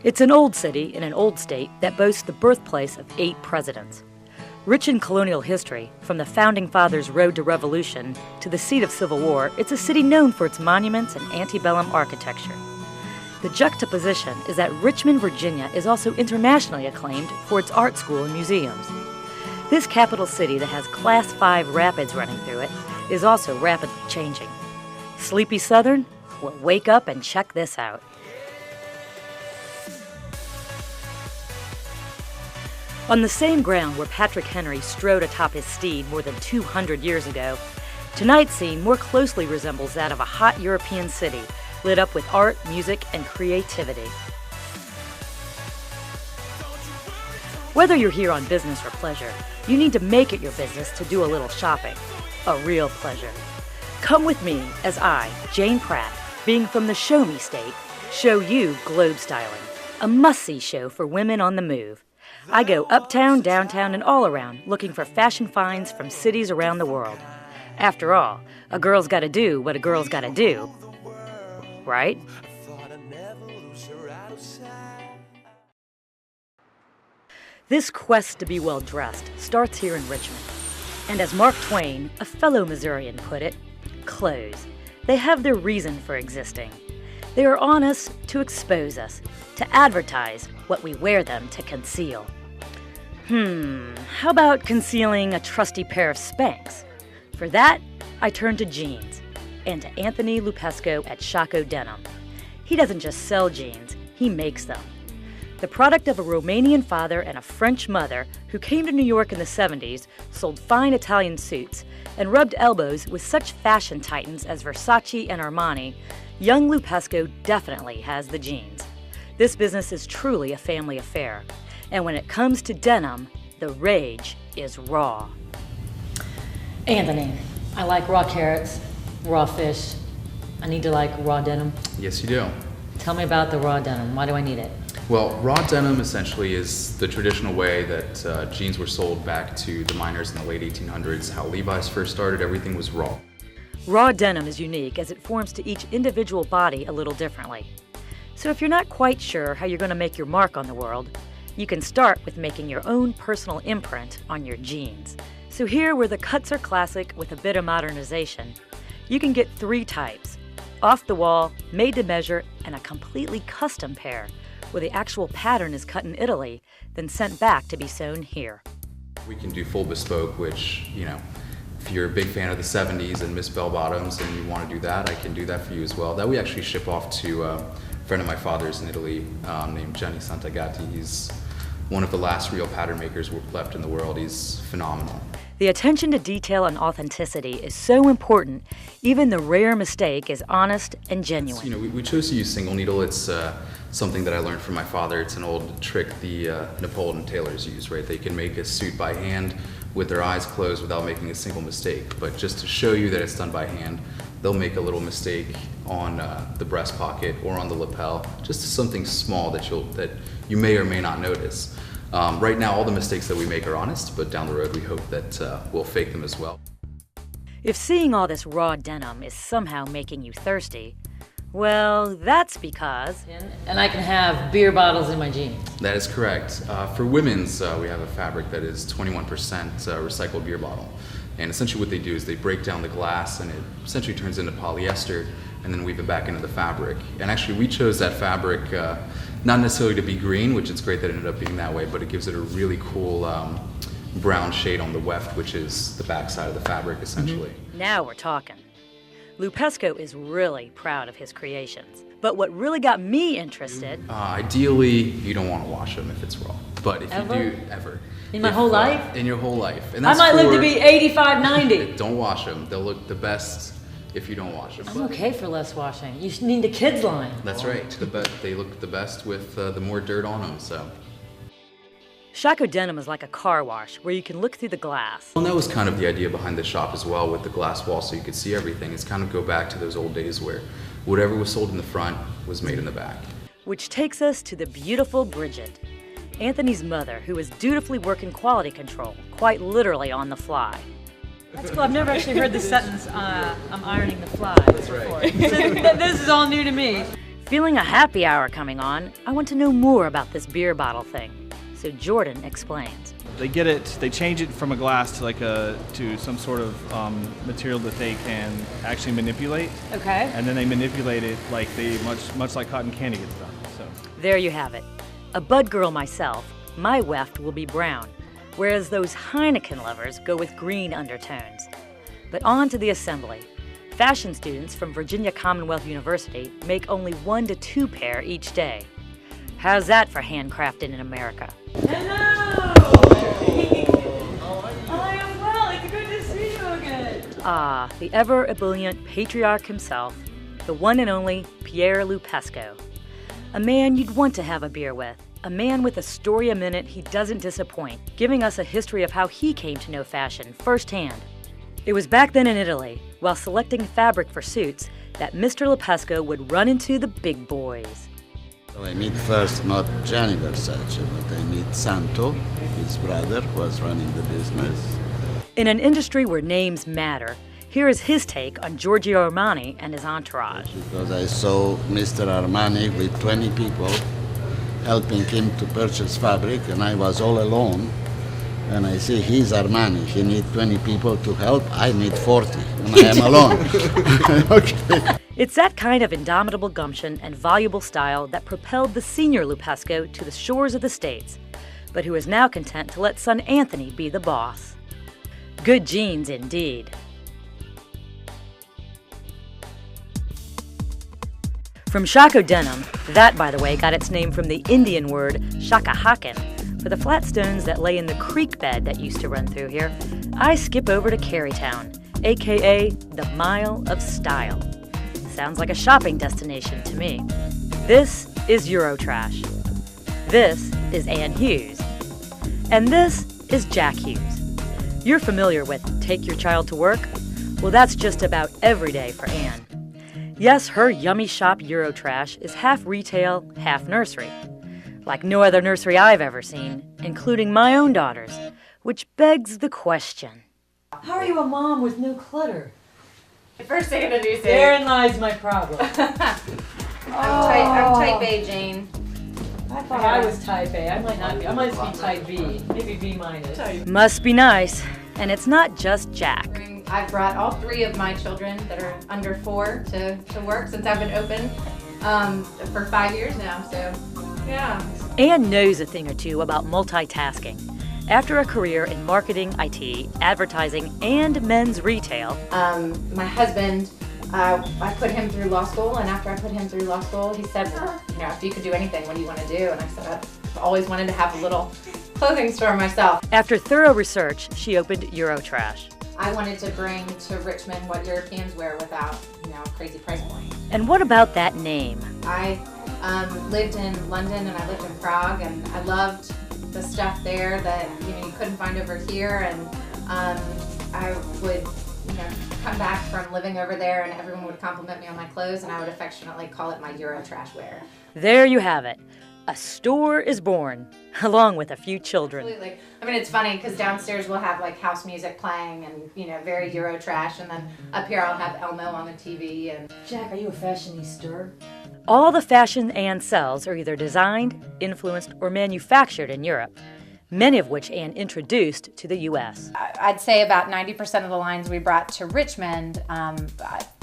It's an old city in an old state that boasts the birthplace of 8 presidents. Rich in colonial history, from the Founding Fathers' road to revolution to the seat of Civil War, it's a city known for its monuments and antebellum architecture. The juxtaposition is that Richmond, Virginia is also internationally acclaimed for its art school and museums. This capital city that has Class 5 rapids running through it is also rapidly changing. Sleepy Southern? Well, wake up and check this out. On the same ground where Patrick Henry strode atop his steed more than 200 years ago, tonight's scene more closely resembles that of a hot European city lit up with art, music, and creativity. Whether you're here on business or pleasure, you need to make it your business to do a little shopping. A real pleasure. Come with me as I, Jane Pratt, being from the Show Me State, show you GlobeStyling, a must-see show for women on the move. I go uptown, downtown, and all around looking for fashion finds from cities around the world. After all, a girl's gotta do what a girl's gotta do, right? This quest to be well-dressed starts here in Richmond. And as Mark Twain, a fellow Missourian, put it, clothes. They have their reason for existing. They are on us to expose us, to advertise what we wear them to conceal. How about concealing a trusty pair of Spanx? For that, I turn to jeans, and to Anthony Lupesco at Shaco Denim. He doesn't just sell jeans, he makes them. The product of a Romanian father and a French mother who came to New York in the 70s, sold fine Italian suits, and rubbed elbows with such fashion titans as Versace and Armani, young Lupesco definitely has the jeans. This business is truly a family affair. And when it comes to denim, the rage is raw. Anthony, I like raw carrots, raw fish. I need to like raw denim. Yes, you do. Tell me about the raw denim. Why do I need it? Well, raw denim essentially is the traditional way that jeans were sold back to the miners in the late 1800s. How Levi's first started, everything was raw. Raw denim is unique as it forms to each individual body a little differently. So if you're not quite sure how you're going to make your mark on the world, you can start with making your own personal imprint on your jeans. So here, where the cuts are classic with a bit of modernization, you can get 3 types: off the wall, made to measure, and a completely custom pair, where the actual pattern is cut in Italy, then sent back to be sewn here. We can do full bespoke, which, if you're a big fan of the 70s and Miss Bell Bottoms and you want to do that, I can do that for you as well. That we actually ship off to a friend of my father's in Italy named Gianni Santagatti. He's one of the last real pattern makers left in the world. He's phenomenal. The attention to detail and authenticity is so important, even the rare mistake is honest and genuine. We chose to use single needle. It's something that I learned from my father. It's an old trick the Napoleon tailors use, right? They can make a suit by hand with their eyes closed without making a single mistake. But just to show you that it's done by hand, they'll make a little mistake on the breast pocket or on the lapel, just something small that you may or may not notice. Right now, all the mistakes that we make are honest, but down the road, we hope that we'll fake them as well. If seeing all this raw denim is somehow making you thirsty, well, that's because... And I can have beer bottles in my jeans. That is correct. For women's, we have a fabric that is 21% recycled beer bottle. And essentially what they do is they break down the glass and it essentially turns into polyester and then weave it back into the fabric. And actually we chose that fabric not necessarily to be green, which it's great that it ended up being that way, but it gives it a really cool brown shade on the weft, which is the backside of the fabric essentially. Now we're talking. Lupesco is really proud of his creations. But what really got me interested... ideally, you don't want to wash them if it's raw. But if you do, ever. In my whole life? In your whole life. And I might live to be 85, 90. Don't wash them. They'll look the best if you don't wash them. I'm okay for less washing. You need the kids line. That's right. They look the best with the more dirt on them, so... Shaco Denim is like a car wash where you can look through the glass. Well, that was kind of the idea behind the shop as well, with the glass wall so you could see everything. It's kind of go back to those old days where whatever was sold in the front was made in the back. Which takes us to the beautiful Bridget, Anthony's mother, who is dutifully working quality control, quite literally on the fly. That's cool. I've never actually heard the sentence, I'm ironing the flies before. So this is all new to me. Feeling a happy hour coming on, I want to know more about this beer bottle thing. So Jordan explains. They change it from a glass to some sort of material that they can actually manipulate. Okay. And then they manipulate it much like cotton candy gets done. So There you have it. A bud girl myself, my weft will be brown, whereas those Heineken lovers go with green undertones. But on to the assembly. Fashion students from Virginia Commonwealth University make only 1 to 2 pair each day. How's that for handcrafted in America? Hello! I am well. It's good to see you again. Ah, the ever-ebullient patriarch himself, the one and only Pierre Lupesco. A man you'd want to have a beer with. A man with a story a minute he doesn't disappoint, giving us a history of how he came to know fashion firsthand. It was back then in Italy, while selecting fabric for suits, that Mr. Lupesco would run into the big boys. So I meet first not Gianni Versace, but I meet Santo, his brother, who was running the business. In an industry where names matter, here is his take on Giorgio Armani and his entourage. Because I saw Mr. Armani with 20 people helping him to purchase fabric, and I was all alone. And I see he's Armani, he needs 20 people to help, I need 40, and I am alone. Okay. It's that kind of indomitable gumption and voluble style that propelled the senior Lupesco to the shores of the States, but who is now content to let son Anthony be the boss. Good genes indeed. From Shako denim, that by the way got its name from the Indian word shakahakan, for the flat stones that lay in the creek bed that used to run through here, I skip over to Carytown, aka the Mile of Style. Sounds like a shopping destination to me. This is Eurotrash. This is Ann Hughes. And this is Jack Hughes. You're familiar with Take Your Child to Work? Well, that's just about every day for Ann. Yes, her yummy shop Eurotrash is half retail, half nursery. Like no other nursery I've ever seen, including my own daughters, which begs the question. How are you a mom with no clutter? First thing to do is Therein lies my problem. I'm type A, Jane. I thought I was type A. I might not be. I might be type B. Maybe B minus. Must be nice. And it's not just Jack. I've brought all 3 of my children that are under 4 to work since I've been open for 5 years now, so yeah. Ann knows a thing or two about multitasking. After a career in marketing, IT, advertising, and men's retail, My husband, I put him through law school, and after I put him through law school, he said, well, you know, if you could do anything, what do you want to do? And I said, I've always wanted to have a little clothing store myself. after thorough research, she opened Eurotrash. I wanted to bring to Richmond what Europeans wear without, you know, crazy price point. And what about that name? I lived in London and I lived in Prague, and I loved the stuff there that you couldn't find over here. And I would come back from living over there, and everyone would compliment me on my clothes, and I would affectionately call it my Eurotrash wear. There you have it. A store is born, along with a few children. Absolutely. I mean, it's funny because downstairs we'll have like house music playing and very Eurotrash, and then up here I'll have Elmo on the TV. And Jack, are you a fashionista? All the fashion Ann sells are either designed, influenced, or manufactured in Europe, many of which Ann introduced to the U.S. I'd say about 90% of the lines we brought to Richmond,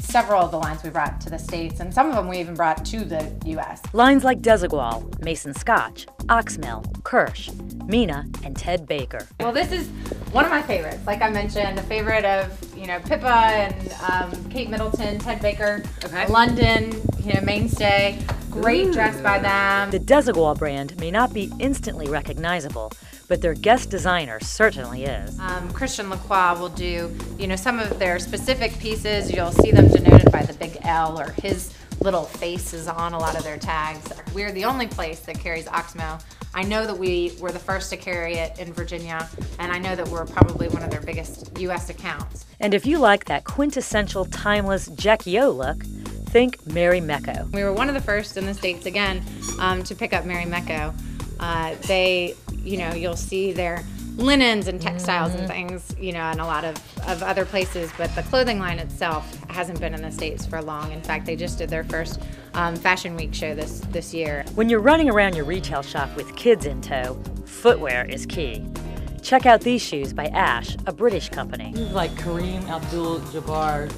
several of the lines we brought to the States, and some of them we even brought to the U.S. Lines like Desigual, Mason Scotch, Oxmill, Kirsch, Mina, and Ted Baker. Well, this is one of my favorites. Like I mentioned, a favorite of Pippa and Kate Middleton, Ted Baker, London, mainstay. Great dress by them. The Desigual brand may not be instantly recognizable, but their guest designer certainly is. Christian Lacroix will do, some of their specific pieces. You'll see them denoted by the big L, or his little face is on a lot of their tags. We're the only place that carries Oxmo. I know that we were the first to carry it in Virginia, and I know that we're probably one of their biggest U.S. accounts. And if you like that quintessential, timeless Jackie O look, think Mary Mecco. We were one of the first in the States, again, to pick up Mary Mecco. You'll see their linens and textiles and things, you know, in a lot of other places, but the clothing line itself hasn't been in the States for long. In fact, they just did their first Fashion Week show this year. When you're running around your retail shop with kids in tow, footwear is key. Check out these shoes by Ash, a British company. This is like Kareem Abdul-Jabbar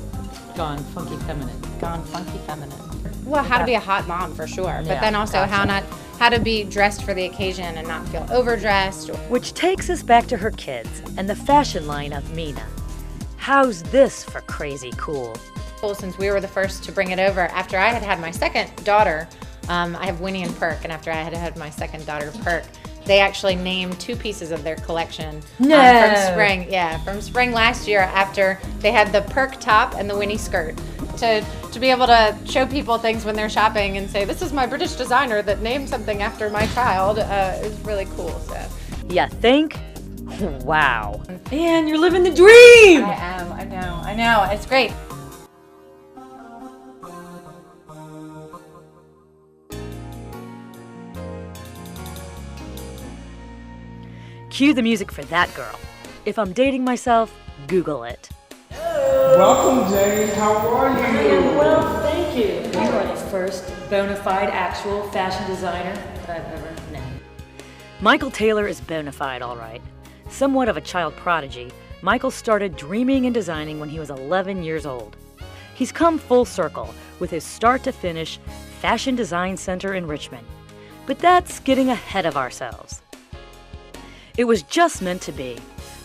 gone funky feminine. Gone funky feminine. Well, how to be a hot mom for sure, but Yeah, then also gotcha. how to be dressed for the occasion and not feel overdressed. Which takes us back to her kids and the fashion line of Mina. How's this for crazy cool? Since we were the first to bring it over, after I had my second daughter, I have Winnie and Perk, and after I had my second daughter, Perk, they actually named 2 pieces of their collection from spring. Yeah, from spring last year after they had the Perk top and the Winnie skirt. To be able to show people things when they're shopping and say, this is my British designer that named something after my child, is really cool. So. Ya think? Wow. Man, you're living the dream! I am, I know, it's great. Cue the music for that girl. If I'm dating myself, Google it. Welcome, Jay. How are you? I am well, thank you. You are the first bona fide actual fashion designer that I've ever known. Michael Taylor is bona fide, all right. Somewhat of a child prodigy, Michael started dreaming and designing when he was 11 years old. He's come full circle with his start-to-finish fashion design center in Richmond. But that's getting ahead of ourselves. It was just meant to be.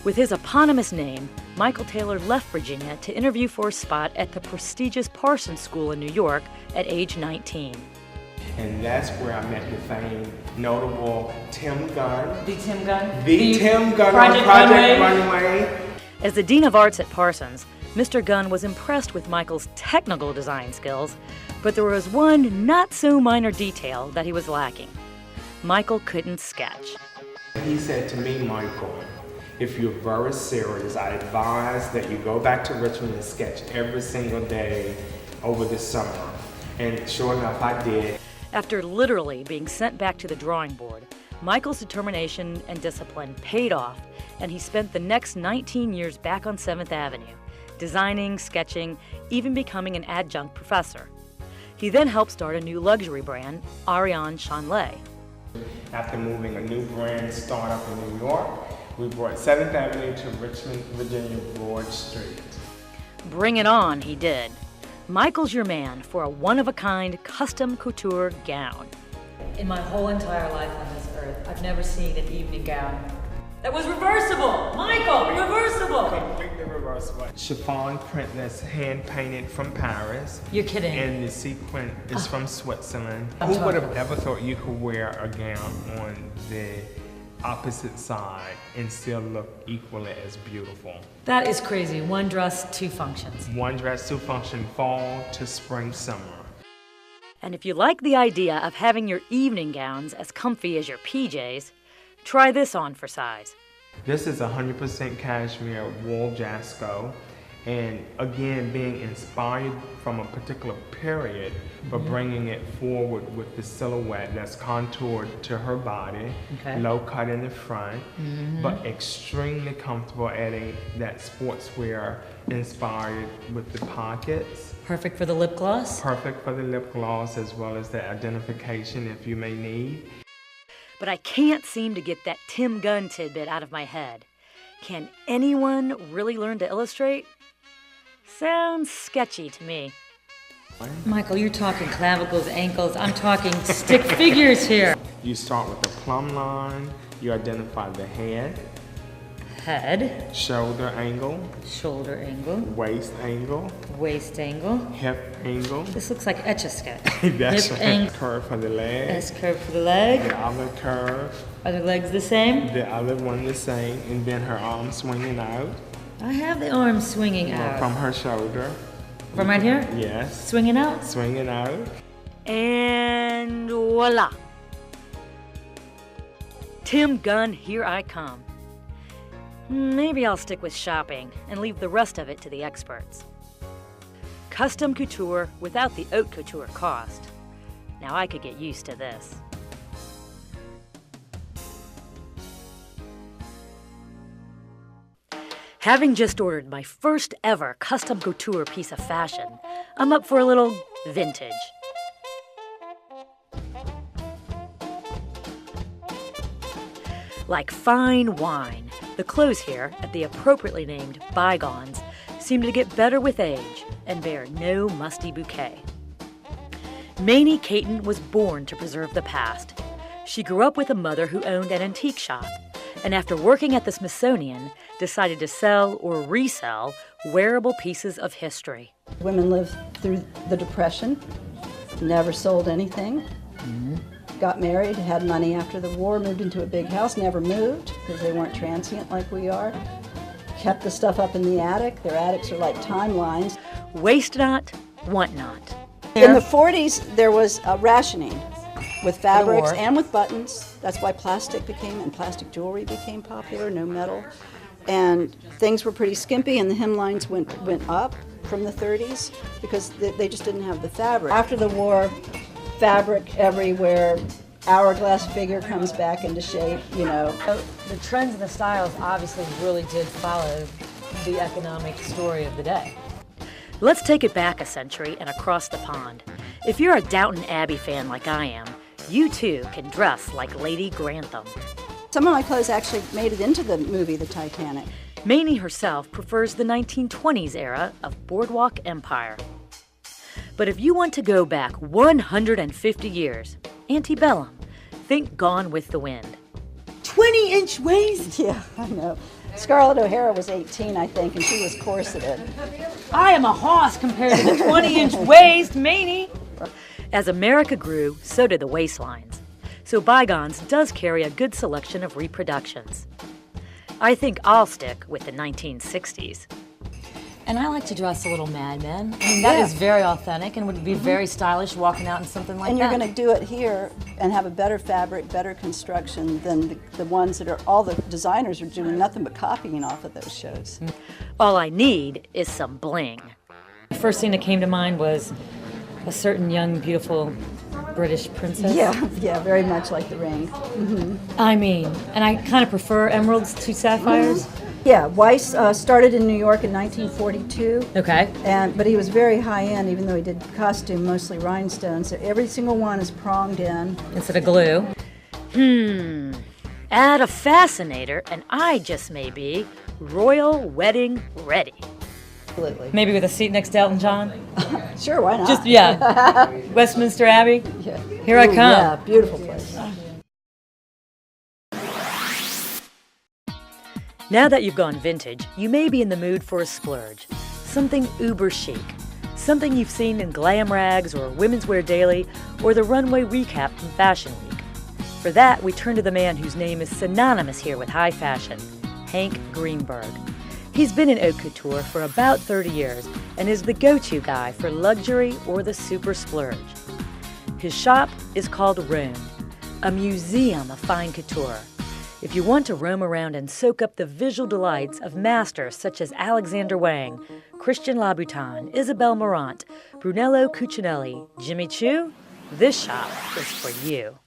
With his eponymous name, Michael Taylor left Virginia to interview for a spot at the prestigious Parsons School in New York at age 19. And that's where I met the famed, notable Tim Gunn. The Tim Gunn? The Tim Gunn Project on Project Runway. As the Dean of Arts at Parsons, Mr. Gunn was impressed with Michael's technical design skills, but there was one not-so-minor detail that he was lacking. Michael couldn't sketch. He said to me, Michael, if you're very serious, I advise that you go back to Richmond and sketch every single day over the summer. And sure enough, I did. After literally being sent back to the drawing board, Michael's determination and discipline paid off, and he spent the next 19 years back on 7th Avenue, designing, sketching, even becoming an adjunct professor. He then helped start a new luxury brand, Ariane Chanley. After moving a new brand startup in New York, we brought 7th Avenue to Richmond, Virginia, Broad Street. Bring it on, he did. Michael's your man for a one-of-a-kind custom couture gown. In my whole entire life on this earth, I've never seen an evening gown that was reversible! Michael, reversible! Completely reversible. Chiffon print that's hand painted from Paris. You're kidding. And the sequin is from Switzerland. I'm Who would have talking. ever thought you could wear a gown on the opposite side and still look equally as beautiful? That is crazy. One dress, 2 functions. One dress to function fall to spring, summer. And if you like the idea of having your evening gowns as comfy as your PJs, try this on for size. This is 100% cashmere wool Jasco, and again being inspired from a particular period, but bringing it forward with the silhouette that's contoured to her body, Okay. low cut in the front, but extremely comfortable, adding that sportswear inspired with the pockets. Perfect for the lip gloss. Perfect for the lip gloss as well as the identification if you may need. But I can't seem to get that Tim Gunn tidbit out of my head. Can anyone really learn to illustrate? Sounds sketchy to me. Michael, you're talking clavicles, ankles. I'm talking stick figures here. You start with the plumb line, you identify the head, Head, shoulder angle, shoulder angle, waist angle, waist angle. hip angle. This looks like Etch-a-Sketch. That's Hip right. angle. Curve for the leg, S curve for the leg. the other curve, Are the legs the same? the other one the same, and then her arm swinging out I have the arm swinging out. from her shoulder. From right here? Yes, Swinging out? swinging out. And voila. Tim Gunn, here I come. Maybe I'll stick with shopping and leave the rest of it to the experts. Custom couture without the haute couture cost. Now I could get used to this. Having just ordered my first ever custom couture piece of fashion, I'm up for a little vintage. Like fine wine, the clothes here, at the appropriately named Bygones, seem to get better with age and bear no musty bouquet. Mamie Caton was born to preserve the past. She grew up with a mother who owned an antique shop, and after working at the Smithsonian, decided to sell or resell wearable pieces of history. Women lived through the Depression, never sold anything, got married, had money after the war, moved into a big house, never moved because they weren't transient like we are, kept the stuff up in the attic. Their attics are like timelines. Waste not, want not. In the 40s, there was rationing with fabrics and with buttons. That's why plastic jewelry became popular, no metal. And things were pretty skimpy, and the hemlines went up from the 30s because they just didn't have the fabric. After the war, fabric everywhere, hourglass figure comes back into shape, you know. So the trends and the styles obviously really did follow the economic story of the day. Let's take it back a century and across the pond. If you're a Downton Abbey fan like I am, you too can dress like Lady Grantham. Some of my clothes actually made it into the movie The Titanic. Mamie herself prefers the 1920s era of boardwalk empire. But if you want to go back 150 years, antebellum, think Gone with the Wind. 20-inch waist? Yeah, I know. Scarlett O'Hara was 18, I think, and she was corseted. I am a hoss compared to the 20-inch waist, Mamie. As America grew, so did the waistlines. So Bygones does carry a good selection of reproductions. I think I'll stick with the 1960s. And I like to dress a little Mad Men. I mean, that is very authentic and would be very stylish walking out in something like that. And you're going to do it here and have a better fabric, better construction than the ones that are, all the designers are doing nothing but copying off of those shows. All I need is some bling. The first thing that came to mind was a certain young, beautiful British princess. Yeah, very much like the ring. I mean, and I kind of prefer emeralds to sapphires. Yeah, Weiss started in New York in 1942. Okay. But he was very high-end, even though he did costume, mostly rhinestones. So every single one is pronged in. Instead of glue. Add a fascinator, and I just may be royal wedding ready. Absolutely. Maybe with a seat next to Elton John. Sure, why not? Just, yeah. Westminster Abbey. Yeah. Here I come. Yeah, beautiful place. Now that you've gone vintage, you may be in the mood for a splurge. Something uber chic. Something you've seen in Glam Rags or Women's Wear Daily or the runway recap from Fashion Week. For that, we turn to the man whose name is synonymous here with high fashion, Hank Greenberg. He's been in haute couture for about 30 years and is the go-to guy for luxury or the super splurge. His shop is called Rome, a museum of fine couture. If you want to roam around and soak up the visual delights of masters such as Alexander Wang, Christian Louboutin, Isabel Marant, Brunello Cucinelli, Jimmy Choo, this shop is for you.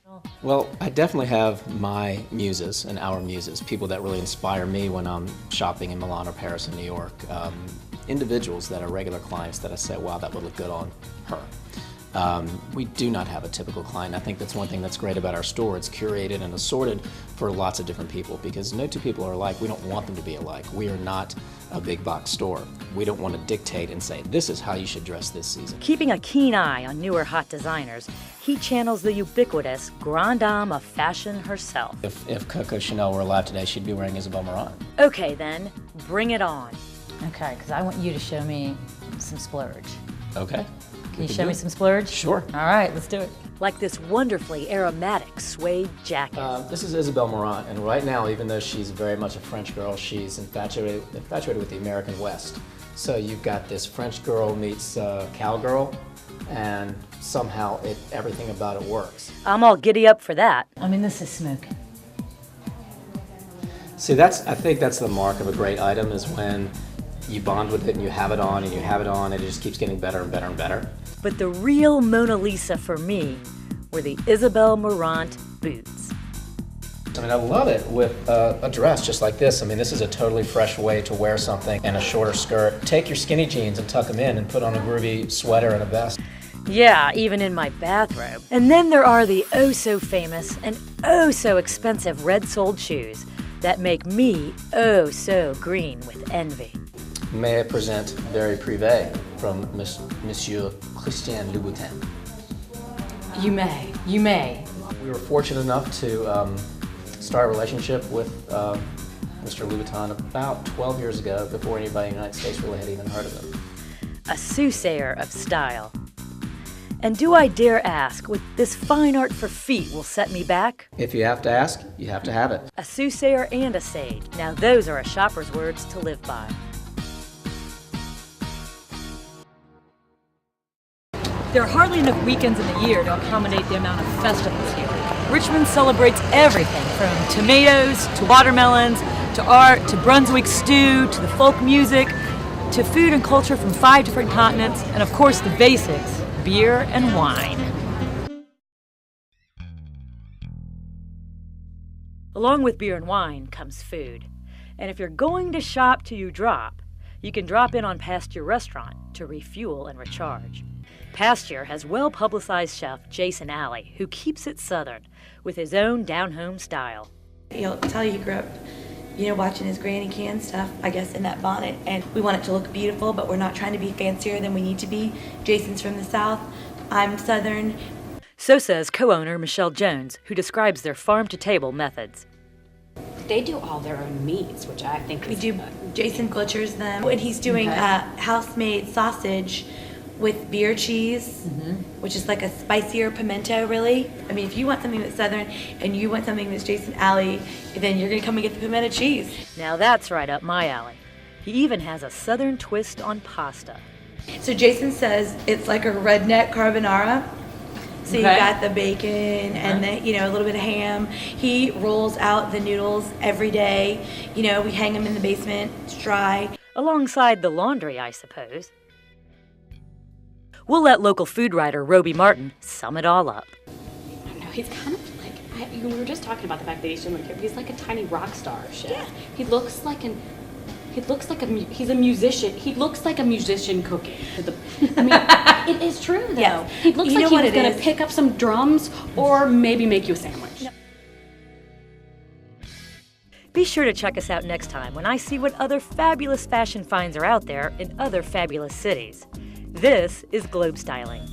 Well, I definitely have my muses and our muses, people that really inspire me when I'm shopping in Milan or Paris or New York. Individuals that are regular clients that I say, wow, that would look good on her. We do not have a typical client. I think that's one thing that's great about our store. It's curated and assorted for lots of different people because no two people are alike. We don't want them to be alike. We are not a big box store. We don't want to dictate and say, this is how you should dress this season. Keeping a keen eye on newer hot designers, he channels the ubiquitous grande dame of fashion herself. If Coco Chanel were alive today, she'd be wearing Isabel Marant. Okay then, bring it on. Okay, because I want you to show me some splurge. Okay. Can you show me some splurge? Sure. All right, let's do it. Like this wonderfully aromatic suede jacket. This is Isabel Marant, and right now, even though she's very much a French girl, she's infatuated with the American West. So you've got this French girl meets cowgirl, and somehow everything about it works. I'm all giddy up for that. I mean, this is smoking. See, I think that's the mark of a great item is when you bond with it and you have it on and you have it on and it just keeps getting better and better and better. But the real Mona Lisa for me were the Isabel Marant boots. I mean, I love it with a dress just like this. I mean, this is a totally fresh way to wear something and a shorter skirt. Take your skinny jeans and tuck them in and put on a groovy sweater and a vest. Yeah, even in my bathrobe. And then there are the oh-so-famous and oh-so-expensive red-soled shoes that make me oh-so-green with envy. May I present Very Privé from Monsieur Christian Louboutin. You may. You may. We were fortunate enough to start a relationship with Mr. Louboutin about 12 years ago, before anybody in the United States really had even heard of him. A soothsayer of style. And do I dare ask what this fine art for feet will set me back? If you have to ask, you have to have it. A soothsayer and a sage. Now those are a shopper's words to live by. There are hardly enough weekends in the year to accommodate the amount of festivals here. Richmond celebrates everything from tomatoes to watermelons to art to Brunswick stew to the folk music to food and culture from 5 different continents, and of course the basics, beer and wine. Along with beer and wine comes food. And if you're going to shop till you drop, you can drop in on Pasture Restaurant to refuel and recharge. Pasture has well-publicized chef Jason Alley, who keeps it Southern with his own down-home style. He'll tell you he grew up, watching his granny can stuff, I guess, in that bonnet. And we want it to look beautiful, but we're not trying to be fancier than we need to be. Jason's from the South. I'm Southern. So says co-owner Michelle Jones, who describes their farm-to-table methods. They do all their own meats, which I think is Jason butchers them. And he's doing house-made sausage with beer cheese, which is like a spicier pimento, really. I mean, if you want something that's Southern and you want something that's Jason Alley, then you're gonna come and get the pimento cheese. Now that's right up my alley. He even has a Southern twist on pasta. So Jason says it's like a redneck carbonara. So you got the bacon and the, a little bit of ham. He rolls out the noodles every day. We hang them in the basement, it's dry. Alongside the laundry, I suppose. We'll let local food writer Roby Martin sum it all up. I don't know, he's kind of like, we were just talking about the fact that he's doing it. He's like a tiny rock star chef. Yeah. He's a musician. He looks like a musician cooking. I mean, it is true though. Yes. He looks like he was going to pick up some drums or maybe make you a sandwich. No. Be sure to check us out next time when I see what other fabulous fashion finds are out there in other fabulous cities. This is GlobeStyling.